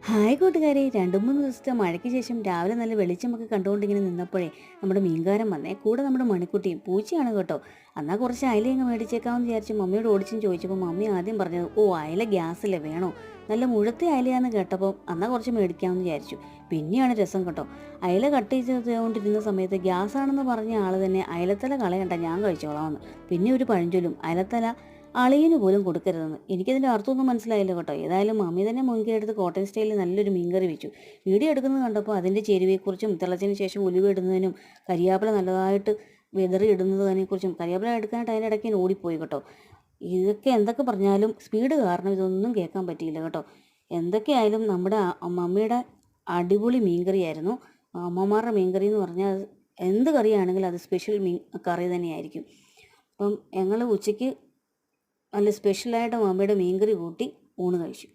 Hi കൂട്ടുകാരെ, 2-3 ദിവസത്തെ മഴയ്ക്ക് ശേഷം രാവിലെ നല്ല വെളിച്ചമൊക്കെ കണ്ടുകൊണ്ടിങ്ങനെ നിന്നപ്പോഴേ നമ്മുടെ മീൻകാരൻ വന്നേ. കൂടെ നമ്മുടെ മണിക്കുട്ടിയും പൂച്ചയാണ് കേട്ടോ. എന്നാൽ കുറച്ച് അയല അങ്ങ് മേടിച്ചേക്കാമെന്ന് വിചാരിച്ച് മമ്മിയോട് ഓടിച്ചും ചോദിച്ചപ്പോൾ മമ്മി ആദ്യം പറഞ്ഞത്, ഓ അയല ഗ്യാസില്ലേ വേണോ, നല്ല മുഴുത്ത അയലയാന്ന് കേട്ടപ്പോൾ എന്നാൽ കുറച്ച് മേടിക്കാമെന്ന് വിചാരിച്ചു. പിന്നെയാണ് രസം കേട്ടോ. അയല കട്ട് ചെയ്തുകൊണ്ടിരുന്ന സമയത്ത് ഗ്യാസാണെന്ന് പറഞ്ഞ ആൾ തന്നെ അയലത്തല കളയണ്ട ഞാൻ കഴിച്ചോളാമെന്ന്. പിന്നെ ഒരു പഴഞ്ചൊല്ലും, അയലത്തല അളിയന് പോലും കൊടുക്കരുതെന്ന്. എനിക്കതിൻ്റെ അർത്ഥമൊന്നും മനസ്സിലായില്ല കേട്ടോ. ഏതായാലും മമ്മി തന്നെ മുൻകൈ എടുത്ത് കോട്ടൺ സ്റ്റൈലിൽ നല്ലൊരു മീൻകറി വെച്ചു. വീഡിയോ എടുക്കുന്നത് കണ്ടപ്പോൾ അതിൻ്റെ ചേരുവയെക്കുറിച്ചും തിളച്ചതിന് ശേഷം ഉലുവ ഇടുന്നതിനും കരിയാപ്പില നല്ലതായിട്ട് വിതറി ഇടുന്നതിനെക്കുറിച്ചും, കരിയാപ്പില എടുക്കാനായിട്ട് അതിൻ്റെ ഇടയ്ക്ക് ഞാൻ ഓടിപ്പോയി കേട്ടോ. ഇതൊക്കെ എന്തൊക്കെ പറഞ്ഞാലും സ്പീഡ് കാരണം ഇതൊന്നും കേൾക്കാൻ പറ്റിയില്ല കേട്ടോ. എന്തൊക്കെയായാലും നമ്മുടെ മമ്മിയുടെ അടിപൊളി മീൻകറിയായിരുന്നു. അമ്മമാരുടെ മീൻകറി എന്ന് പറഞ്ഞാൽ എന്ത് കറിയാണെങ്കിലും അത് സ്പെഷ്യൽ കറി തന്നെയായിരിക്കും. അപ്പം ഞങ്ങൾ ഉച്ചയ്ക്ക് നല്ല സ്പെഷ്യലായിട്ട് മമ്മിയുടെ മീൻകറി കൂട്ടി ഊണ് കഴിച്ചു.